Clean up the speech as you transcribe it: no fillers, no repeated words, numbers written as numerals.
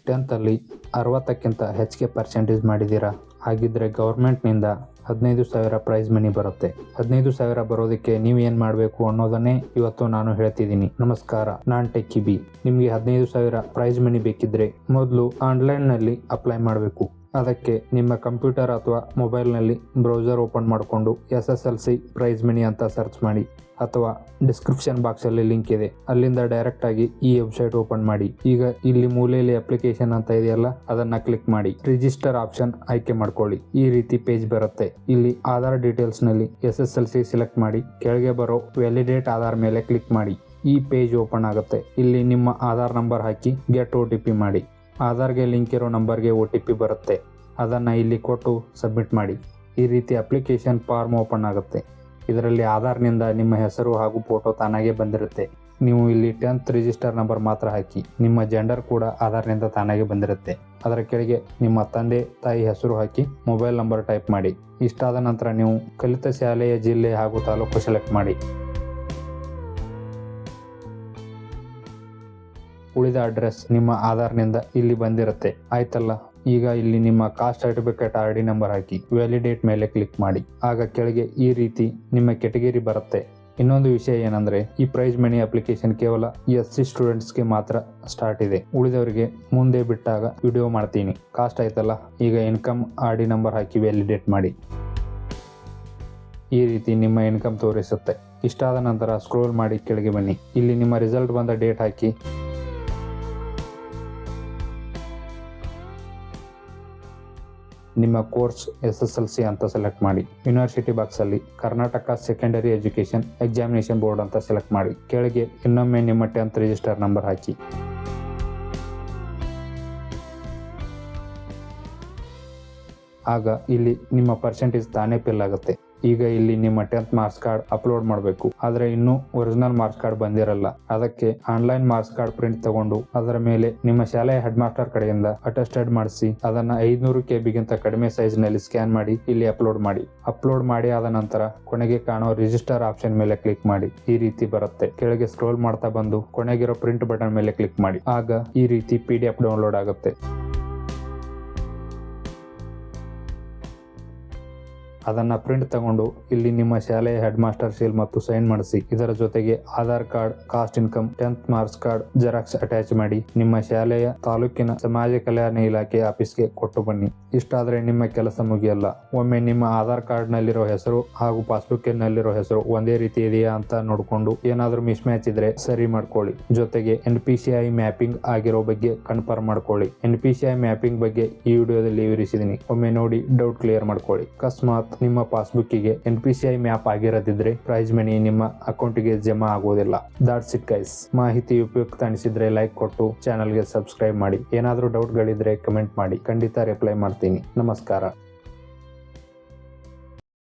10th ಅಲ್ಲಿ 60ಕ್ಕಿಂತ ಹೆಚ್ಚಿಗೆ percentage ಮಾಡಿದ್ದೀರಾ? ಹಾಗಿದ್ರೆ ಗೌರ್ಮೆಂಟ್ನಿಂದ 15,000 ಪ್ರೈಸ್ ಮನಿ ಬರುತ್ತೆ. 15,000 ಬರೋದಕ್ಕೆ ನೀವು ಏನು ಮಾಡಬೇಕು ಅನ್ನೋದನ್ನೇ ಇವತ್ತು ನಾನು ಹೇಳ್ತಿದ್ದೀನಿ. ನಮಸ್ಕಾರ, ನಾನು ಟೆಕ್ಕಿ ಬಿ. ನಿಮಗೆ 15,000 ಪ್ರೈಸ್ ಮನಿ ಬೇಕಿದ್ರೆ ಮೊದಲು ಆನ್ಲೈನ್ನಲ್ಲಿ ಅಪ್ಲೈ ಮಾಡಬೇಕು. ಅದಕ್ಕೆ ನಿಮ್ಮ ಕಂಪ್ಯೂಟರ್ ಅಥವಾ ಮೊಬೈಲ್ನಲ್ಲಿ ಬ್ರೌಸರ್ ಓಪನ್ ಮಾಡಿಕೊಂಡು SSLC ಪ್ರೈಸ್ ಮನಿ ಅಂತ ಸರ್ಚ್ ಮಾಡಿ, ಅಥವಾ ಡಿಸ್ಕ್ರಿಪ್ಷನ್ ಬಾಕ್ಸಲ್ಲಿ ಲಿಂಕ್ ಇದೆ, ಅಲ್ಲಿಂದ ಡೈರೆಕ್ಟ್ ಆಗಿ ಈ ವೆಬ್ಸೈಟ್ ಓಪನ್ ಮಾಡಿ. ಈಗ ಇಲ್ಲಿ ಮೂಲೆಯಲ್ಲಿ ಅಪ್ಲಿಕೇಶನ್ ಅಂತ ಇದೆಯಲ್ಲ, ಅದನ್ನ ಕ್ಲಿಕ್ ಮಾಡಿ ರಿಜಿಸ್ಟರ್ ಆಪ್ಷನ್ ಆಯ್ಕೆ ಮಾಡ್ಕೊಳ್ಳಿ. ಈ ರೀತಿ ಪೇಜ್ ಬರುತ್ತೆ. ಇಲ್ಲಿ ಆಧಾರ್ ಡೀಟೇಲ್ಸ್ ನಲ್ಲಿ SSLC ಸೆಲೆಕ್ಟ್ ಮಾಡಿ, ಕೆಳಗೆ ಬರೋ ವ್ಯಾಲಿಡೇಟ್ ಆಧಾರ್ ಮೇಲೆ ಕ್ಲಿಕ್ ಮಾಡಿ. ಈ ಪೇಜ್ ಓಪನ್ ಆಗುತ್ತೆ. ಇಲ್ಲಿ ನಿಮ್ಮ ಆಧಾರ್ ನಂಬರ್ ಹಾಕಿ ಗೆಟ್ OTP ಮಾಡಿ. ಆಧಾರ್ಗೆ ಲಿಂಕ್ ಇರೋ ನಂಬರ್ಗೆ OTP ಬರುತ್ತೆ. ಅದನ್ನು ಇಲ್ಲಿ ಕೊಟ್ಟು ಸಬ್ಮಿಟ್ ಮಾಡಿ. ಈ ರೀತಿ ಅಪ್ಲಿಕೇಶನ್ ಫಾರ್ಮ್ ಓಪನ್ ಆಗುತ್ತೆ. ಇದರಲ್ಲಿ ಆಧಾರ್ನಿಂದ ನಿಮ್ಮ ಹೆಸರು ಹಾಗೂ ಫೋಟೋ ತಾನಾಗೆ ಬಂದಿರುತ್ತೆ. ನೀವು ಇಲ್ಲಿ 10th ರಿಜಿಸ್ಟರ್ ನಂಬರ್ ಮಾತ್ರ ಹಾಕಿ. ನಿಮ್ಮ ಜೆಂಡರ್ ಕೂಡ ಆಧಾರ್ನಿಂದ ತಾನಾಗೆ ಬಂದಿರುತ್ತೆ. ಅದರ ಕೆಳಗೆ ನಿಮ್ಮ ತಂದೆ ತಾಯಿ ಹೆಸರು ಹಾಕಿ ಮೊಬೈಲ್ ನಂಬರ್ ಟೈಪ್ ಮಾಡಿ. ಇಷ್ಟಾದ ನಂತರ ನೀವು ಕಲಿತ ಶಾಲೆಯ ಜಿಲ್ಲೆ ಹಾಗೂ ತಾಲೂಕು ಸೆಲೆಕ್ಟ್ ಮಾಡಿ. ಉಳಿದ ಅಡ್ರೆಸ್ ನಿಮ್ಮ ಆಧಾರ್ನಿಂದ ಇಲ್ಲಿ ಬಂದಿರುತ್ತೆ. ಆಯ್ತಲ್ಲ, ಈಗ ಇಲ್ಲಿ ನಿಮ್ಮ ಕಾಸ್ಟ್ ಸರ್ಟಿಫಿಕೇಟ್ RD ನಂಬರ್ ಹಾಕಿ ವ್ಯಾಲಿಡೇಟ್ ಮೇಲೆ ಕ್ಲಿಕ್ ಮಾಡಿ. ಆಗ ಕೆಳಗೆ ಈ ರೀತಿ ನಿಮ್ಮ ಕೆಟಗರಿ ಬರುತ್ತೆ. ಇನ್ನೊಂದು ವಿಷಯ ಏನಂದ್ರೆ, ಈ ಪ್ರೈಸ್ ಮನಿ ಅಪ್ಲಿಕೇಶನ್ ಕೇವಲ SC ಸ್ಟೂಡೆಂಟ್ಸ್ಗೆ ಮಾತ್ರ ಸ್ಟಾರ್ಟ್ ಇದೆ. ಉಳಿದವರಿಗೆ ಮುಂದೆ ಬಿಟ್ಟಾಗ ವಿಡಿಯೋ ಮಾಡ್ತೀನಿ. ಕಾಸ್ಟ್ ಆಯ್ತಲ್ಲ, ಈಗ ಇನ್ಕಮ್ RD ನಂಬರ್ ಹಾಕಿ ವ್ಯಾಲಿಡೇಟ್ ಮಾಡಿ. ಈ ರೀತಿ ನಿಮ್ಮ ಇನ್ಕಮ್ ತೋರಿಸುತ್ತೆ. ಇಷ್ಟಾದ ನಂತರ ಸ್ಕ್ರೋಲ್ ಮಾಡಿ ಕೆಳಗೆ ಬನ್ನಿ. ಇಲ್ಲಿ ನಿಮ್ಮ ರಿಸಲ್ಟ್ ಬಂದ ಡೇಟ್ ಹಾಕಿ ನಿಮ್ಮ ಕೋರ್ಸ್ SSLC ಅಂತ ಸೆಲೆಕ್ಟ್ ಮಾಡಿ. ಯೂನಿವರ್ಸಿಟಿ ಬಾಕ್ಸ್ ಅಲ್ಲಿ Karnataka secondary education examination board ಅಂತ ಸೆಲೆಕ್ಟ್ ಮಾಡಿ. ಕೆಳಗೆ ಇನ್ನೊಮ್ಮೆ ನಿಮ್ಮ 10th ರಿಜಿಸ್ಟರ್ ನಂಬರ್ ಹಾಕಿ. ಆಗ ಇಲ್ಲಿ ನಿಮ್ಮ ಪರ್ಸೆಂಟೇಜ್ ತಾನೇ ಫಿಲ್ ಆಗುತ್ತೆ. ಈಗ ಇಲ್ಲಿ ನಿಮ್ಮ 10th ಮಾರ್ಕ್ಸ್ ಕಾರ್ಡ್ ಅಪ್ಲೋಡ್ ಮಾಡಬೇಕು. ಆದ್ರೆ ಇನ್ನೂ ಒರಿಜಿನಲ್ ಮಾರ್ಕ್ಸ್ ಕಾರ್ಡ್ ಬಂದಿರಲ್ಲ. ಅದಕ್ಕೆ ಆನ್ಲೈನ್ ಮಾರ್ಕ್ಸ್ ಕಾರ್ಡ್ ಪ್ರಿಂಟ್ ತಗೊಂಡು ಅದರ ಮೇಲೆ ನಿಮ್ಮ ಶಾಲೆಯ ಹೆಡ್ ಮಾಸ್ಟರ್ ಕಡೆಯಿಂದ ಅಟೆಸ್ಟೆಡ್ ಮಾಡಿಸಿ ಅದನ್ನ 500 KB ಗಿಂತ ಕಡಿಮೆ ಸೈಜ್ ನಲ್ಲಿ ಸ್ಕ್ಯಾನ್ ಮಾಡಿ ಇಲ್ಲಿ ಅಪ್ಲೋಡ್ ಮಾಡಿ. ಅಪ್ಲೋಡ್ ಮಾಡಿ ಆದ ನಂತರ ಕೊನೆಗೆ ಕಾಣೋ ರಿಜಿಸ್ಟರ್ ಆಪ್ಷನ್ ಮೇಲೆ ಕ್ಲಿಕ್ ಮಾಡಿ. ಈ ರೀತಿ ಬರುತ್ತೆ. ಕೆಳಗೆ ಸ್ಕ್ರೋಲ್ ಮಾಡ್ತಾ ಬಂದು ಕೊನೆಗಿರೋ ಪ್ರಿಂಟ್ ಬಟನ್ ಮೇಲೆ ಕ್ಲಿಕ್ ಮಾಡಿ. ಆಗ ಈ ರೀತಿ PDF ಡೌನ್ಲೋಡ್ ಆಗುತ್ತೆ. ಅದನ್ನ ಪ್ರಿಂಟ್ ತಗೊಂಡು ಇಲ್ಲಿ ನಿಮ್ಮ ಶಾಲೆಯ ಹೆಡ್ ಮಾಸ್ಟರ್ ಸೀಲ್ ಮತ್ತು ಸೈನ್ ಮಾಡಿಸಿ. ಇದರ ಜೊತೆಗೆ Aadhaar card, caste income, 10th marks card xerox attach ಮಾಡಿ ನಿಮ್ಮ ಶಾಲೆಯ ತಾಲೂಕಿನ ಸಮಾಜ ಕಲ್ಯಾಣ ಇಲಾಖೆ ಆಫೀಸ್ಗೆ ಕೊಟ್ಟು ಬನ್ನಿ. ಇಷ್ಟಾದ್ರೆ ನಿಮ್ಮ ಕೆಲಸ ಮುಗಿಯಲ್ಲ. ಒಮ್ಮೆ ನಿಮ್ಮ ಆಧಾರ್ ಕಾರ್ಡ್ ನಲ್ಲಿರೋ ಹೆಸರು ಹಾಗೂ ಪಾಸ್ಬುಕ್ ನಲ್ಲಿರೋ ಹೆಸರು ಒಂದೇ ರೀತಿ ಇದೆಯಾ ಅಂತ ನೋಡ್ಕೊಂಡು ಏನಾದ್ರೂ ಮಿಸ್ ಮ್ಯಾಚ್ ಇದ್ರೆ ಸರಿ ಮಾಡ್ಕೊಳ್ಳಿ. ಜೊತೆಗೆ NPCI ಮ್ಯಾಪಿಂಗ್ ಆಗಿರೋ ಬಗ್ಗೆ ಕನ್ಫರ್ಮ್ ಮಾಡ್ಕೊಳ್ಳಿ. NPCI ಮ್ಯಾಪಿಂಗ್ ಬಗ್ಗೆ ಈ ವಿಡಿಯೋದಲ್ಲಿ ವಿವರಿಸಿದೀನಿ. ಒಮ್ಮೆ ನೋಡಿ ಡೌಟ್ ಕ್ಲಿಯರ್ ಮಾಡ್ಕೊಳ್ಳಿ. ಅಕಸ್ಮಾತ್ ನಿಮ್ಮ ಪಾಸ್ಬುಕ್ಕಿಗೆ NPCI ಮ್ಯಾಪ್ ಆಗಿರದಿದ್ರೆ ಪ್ರೈಸ್ ಮನಿ ನಿಮ್ಮ ಅಕೌಂಟ್ಗೆ ಜಮಾ ಆಗೋದಿಲ್ಲ. That's it guys. ಮಾಹಿತಿ ಉಪಯುಕ್ತ ಅನಿಸಿದ್ರೆ ಲೈಕ್ ಕೊಟ್ಟು ಚಾನಲ್ಗೆ ಸಬ್ಸ್ಕ್ರೈಬ್ ಮಾಡಿ. ಏನಾದ್ರೂ ಡೌಟ್ಗಳಿದ್ರೆ ಕಮೆಂಟ್ ಮಾಡಿ, ಖಂಡಿತ ರಿಪ್ಲೈ ಮಾಡ್ತೀನಿ. ನಮಸ್ಕಾರ.